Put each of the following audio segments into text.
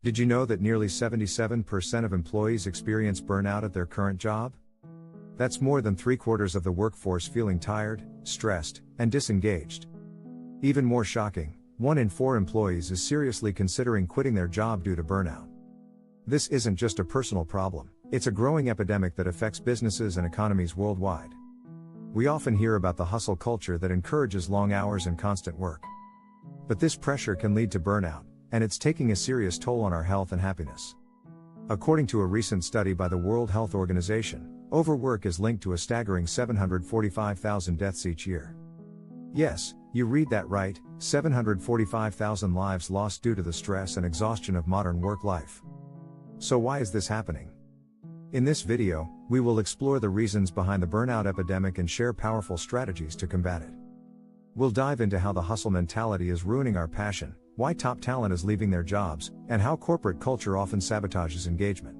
Did you know that nearly 77% of employees experience burnout at their current job? That's more than 3/4 of the workforce feeling tired, stressed, and disengaged. Even more shocking, 1 in 4 employees is seriously considering quitting their job due to burnout. This isn't just a personal problem, it's a growing epidemic that affects businesses and economies worldwide. We often hear about the hustle culture that encourages long hours and constant work. But this pressure can lead to burnout, and it's taking a serious toll on our health and happiness. According to a recent study by the World Health Organization, overwork is linked to a staggering 745,000 deaths each year. Yes, you read that right, 745,000 lives lost due to the stress and exhaustion of modern work life. So why is this happening? In this video, we will explore the reasons behind the burnout epidemic and share powerful strategies to combat it. We'll dive into how the hustle mentality is ruining our passion, why top talent is leaving their jobs, and how corporate culture often sabotages engagement.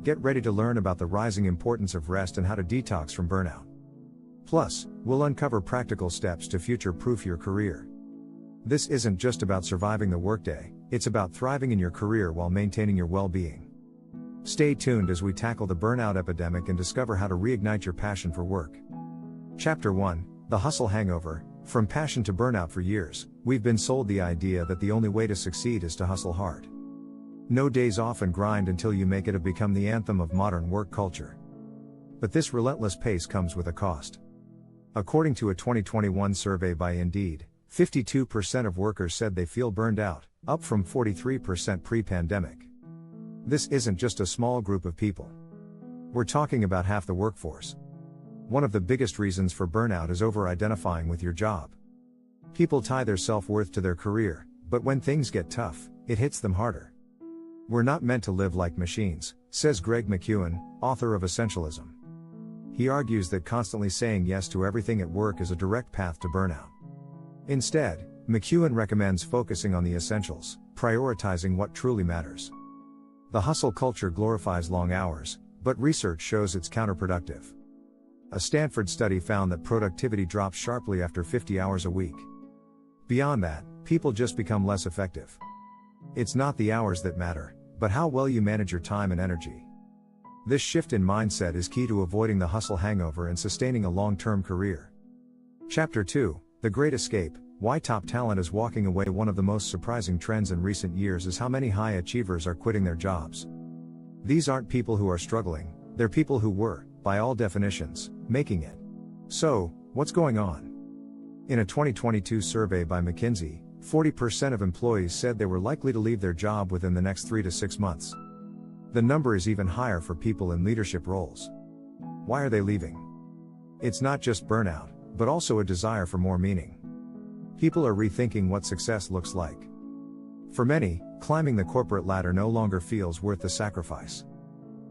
Get ready to learn about the rising importance of rest and how to detox from burnout. Plus, we'll uncover practical steps to future-proof your career. This isn't just about surviving the workday, it's about thriving in your career while maintaining your well-being. Stay tuned as we tackle the burnout epidemic and discover how to reignite your passion for work. Chapter 1: The Hustle Hangover. From passion to burnout. For years, we've been sold the idea that the only way to succeed is to hustle hard. No days off and grind until you make it have become the anthem of modern work culture. But this relentless pace comes with a cost. According to a 2021 survey by Indeed, 52% of workers said they feel burned out, up from 43% pre-pandemic. This isn't just a small group of people. We're talking about half the workforce. One of the biggest reasons for burnout is over-identifying with your job. People tie their self-worth to their career, but when things get tough, it hits them harder. We're not meant to live like machines, says Greg McKeown, author of Essentialism. He argues that constantly saying yes to everything at work is a direct path to burnout. Instead, McKeown recommends focusing on the essentials, prioritizing what truly matters. The hustle culture glorifies long hours, but research shows it's counterproductive. A Stanford study found that productivity drops sharply after 50 hours a week. Beyond that, people just become less effective. It's not the hours that matter, but how well you manage your time and energy. This shift in mindset is key to avoiding the hustle hangover and sustaining a long-term career. Chapter 2: The Great Escape. Why top talent is walking away. One of the most surprising trends in recent years is how many high achievers are quitting their jobs. These aren't people who are struggling, they're people who were, by all definitions, making it. So, what's going on? In a 2022 survey by McKinsey, 40% of employees said they were likely to leave their job within the next 3 to 6 months. The number is even higher for people in leadership roles. Why are they leaving? It's not just burnout, but also a desire for more meaning. People are rethinking what success looks like. For many, climbing the corporate ladder no longer feels worth the sacrifice.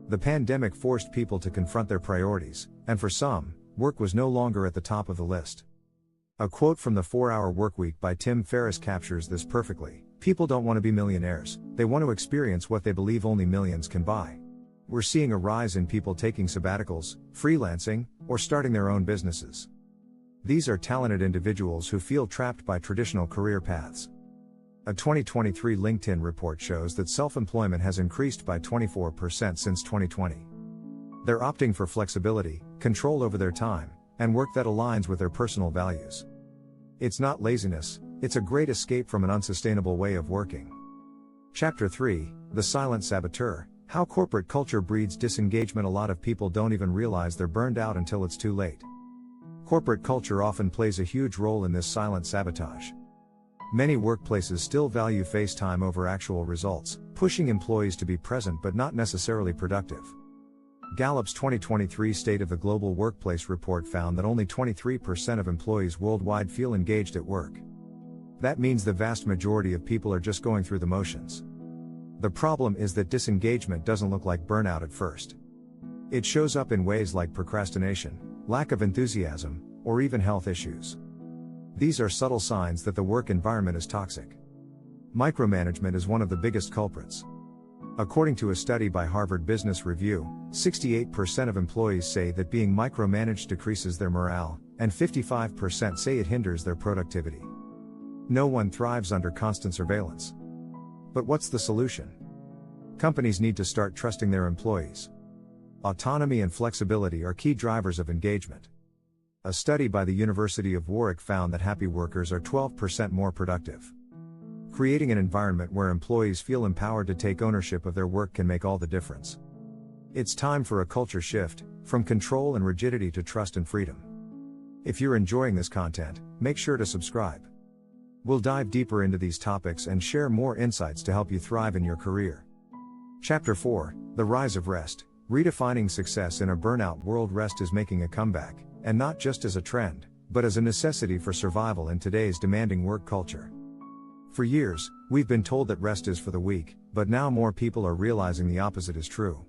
The pandemic forced people to confront their priorities, and for some, work was no longer at the top of the list. A quote from the 4-Hour Workweek by Tim Ferriss captures this perfectly. People don't want to be millionaires, they want to experience what they believe only millions can buy. We're seeing a rise in people taking sabbaticals, freelancing, or starting their own businesses. These are talented individuals who feel trapped by traditional career paths. A 2023 LinkedIn report shows that self-employment has increased by 24% since 2020. They're opting for flexibility, control over their time, and work that aligns with their personal values. It's not laziness, it's a great escape from an unsustainable way of working. Chapter 3: The Silent Saboteur. How corporate culture breeds disengagement. A lot of people don't even realize they're burned out until it's too late. Corporate culture often plays a huge role in this silent sabotage. Many workplaces still value face time over actual results, pushing employees to be present but not necessarily productive. Gallup's 2023 State of the Global Workplace report found that only 23% of employees worldwide feel engaged at work. That means the vast majority of people are just going through the motions. The problem is that disengagement doesn't look like burnout at first. It shows up in ways like procrastination, lack of enthusiasm, or even health issues. These are subtle signs that the work environment is toxic. Micromanagement is one of the biggest culprits. According to a study by Harvard Business Review, 68% of employees say that being micromanaged decreases their morale, and 55% say it hinders their productivity. No one thrives under constant surveillance. But what's the solution? Companies need to start trusting their employees. Autonomy and flexibility are key drivers of engagement. A study by the University of Warwick found that happy workers are 12% more productive. Creating an environment where employees feel empowered to take ownership of their work can make all the difference. It's time for a culture shift, from control and rigidity to trust and freedom. If you're enjoying this content, make sure to subscribe. We'll dive deeper into these topics and share more insights to help you thrive in your career. Chapter 4, The Rise of Rest. Redefining success in a burnout world. Rest is making a comeback, and not just as a trend, but as a necessity for survival in today's demanding work culture. For years, we've been told that rest is for the weak, but now more people are realizing the opposite is true.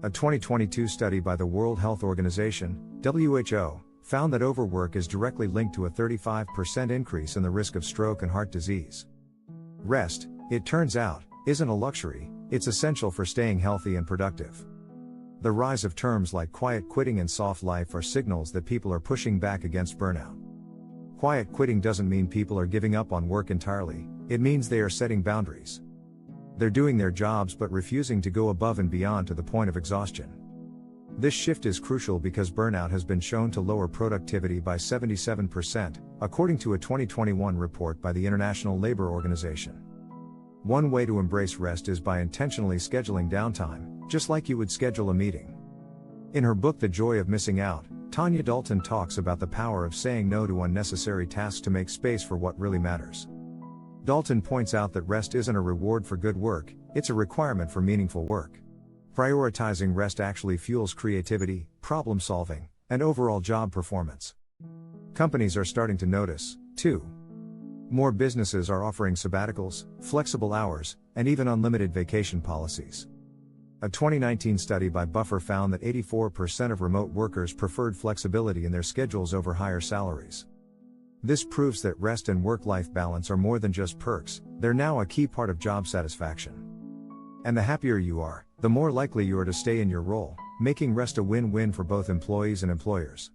A 2022 study by the World Health Organization, WHO, found that overwork is directly linked to a 35% increase in the risk of stroke and heart disease. Rest, it turns out, isn't a luxury, it's essential for staying healthy and productive. The rise of terms like quiet quitting and soft life are signals that people are pushing back against burnout. Quiet quitting doesn't mean people are giving up on work entirely, it means they are setting boundaries. They're doing their jobs but refusing to go above and beyond to the point of exhaustion. This shift is crucial because burnout has been shown to lower productivity by 77%, according to a 2021 report by the International Labour Organization. One way to embrace rest is by intentionally scheduling downtime, just like you would schedule a meeting. In her book The Joy of Missing Out, Tanya Dalton talks about the power of saying no to unnecessary tasks to make space for what really matters. Dalton points out that rest isn't a reward for good work, it's a requirement for meaningful work. Prioritizing rest actually fuels creativity, problem solving, and overall job performance. Companies are starting to notice, too. More businesses are offering sabbaticals, flexible hours, and even unlimited vacation policies. A 2019 study by Buffer found that 84% of remote workers preferred flexibility in their schedules over higher salaries. This proves that rest and work-life balance are more than just perks, they're now a key part of job satisfaction. And the happier you are, the more likely you are to stay in your role, making rest a win-win for both employees and employers.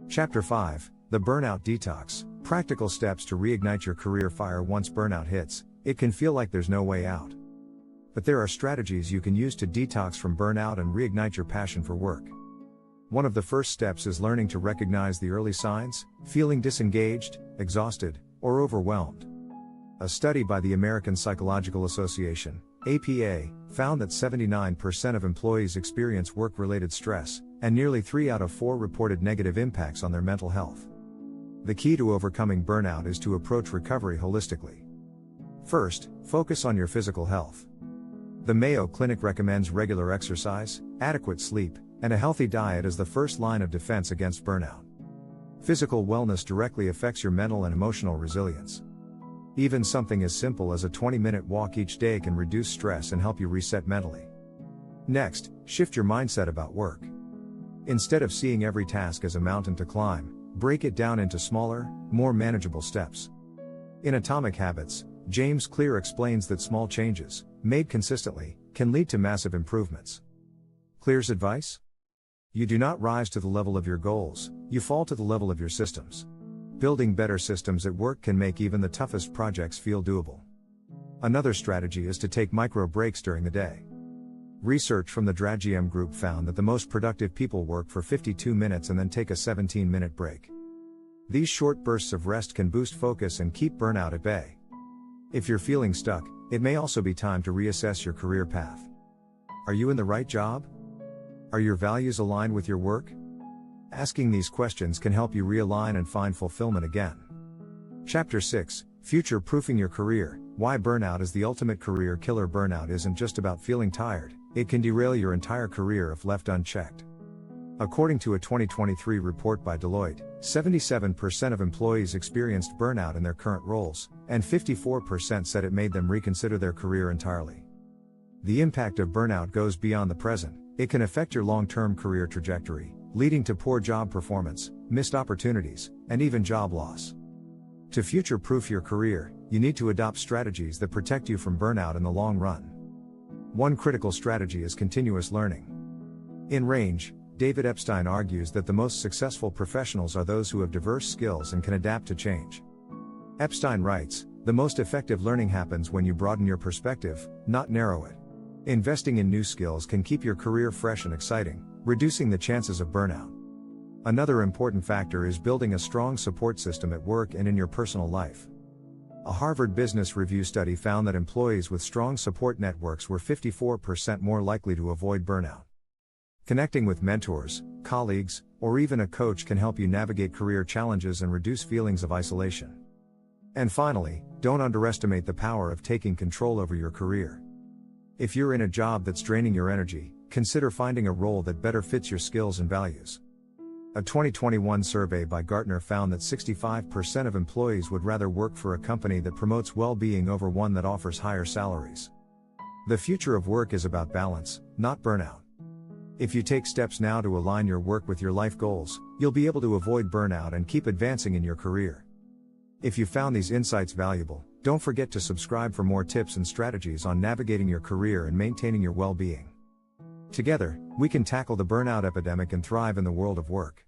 Chapter 5, The Burnout Detox. Practical steps to reignite your career fire. Once burnout hits, it can feel like there's no way out. But there are strategies you can use to detox from burnout and reignite your passion for work. One of the first steps is learning to recognize the early signs, feeling disengaged, exhausted, or overwhelmed. A study by the American Psychological Association, APA, found that 79% of employees experience work-related stress, and nearly 3 out of 4 reported negative impacts on their mental health. The key to overcoming burnout is to approach recovery holistically. First, focus on your physical health. The Mayo Clinic recommends regular exercise, adequate sleep, and a healthy diet as the first line of defense against burnout. Physical wellness directly affects your mental and emotional resilience. Even something as simple as a 20-minute walk each day can reduce stress and help you reset mentally. Next, shift your mindset about work. Instead of seeing every task as a mountain to climb, break it down into smaller, more manageable steps. In Atomic Habits, James Clear explains that small changes, made consistently, can lead to massive improvements. Clear's advice? You do not rise to the level of your goals, you fall to the level of your systems. Building better systems at work can make even the toughest projects feel doable. Another strategy is to take micro breaks during the day. Research from the Dragem Group found that the most productive people work for 52 minutes and then take a 17-minute break. These short bursts of rest can boost focus and keep burnout at bay. If you're feeling stuck, it may also be time to reassess your career path. Are you in the right job? Are your values aligned with your work? Asking these questions can help you realign and find fulfillment again. Chapter 6, Future-Proofing Your Career. Why burnout is the ultimate career killer. Burnout isn't just about feeling tired, it can derail your entire career if left unchecked. According to a 2023 report by Deloitte, 77% of employees experienced burnout in their current roles, and 54% said it made them reconsider their career entirely. The impact of burnout goes beyond the present, it can affect your long-term career trajectory, leading to poor job performance, missed opportunities, and even job loss. To future-proof your career, you need to adopt strategies that protect you from burnout in the long run. One critical strategy is continuous learning. In Range, David Epstein argues that the most successful professionals are those who have diverse skills and can adapt to change. Epstein writes, "The most effective learning happens when you broaden your perspective, not narrow it." Investing in new skills can keep your career fresh and exciting, reducing the chances of burnout. Another important factor is building a strong support system at work and in your personal life. A Harvard Business Review study found that employees with strong support networks were 54% more likely to avoid burnout. Connecting with mentors, colleagues, or even a coach can help you navigate career challenges and reduce feelings of isolation. And finally, don't underestimate the power of taking control over your career. If you're in a job that's draining your energy, consider finding a role that better fits your skills and values. A 2021 survey by Gartner found that 65% of employees would rather work for a company that promotes well-being over one that offers higher salaries. The future of work is about balance, not burnout. If you take steps now to align your work with your life goals, you'll be able to avoid burnout and keep advancing in your career. If you found these insights valuable, don't forget to subscribe for more tips and strategies on navigating your career and maintaining your well-being. Together, we can tackle the burnout epidemic and thrive in the world of work.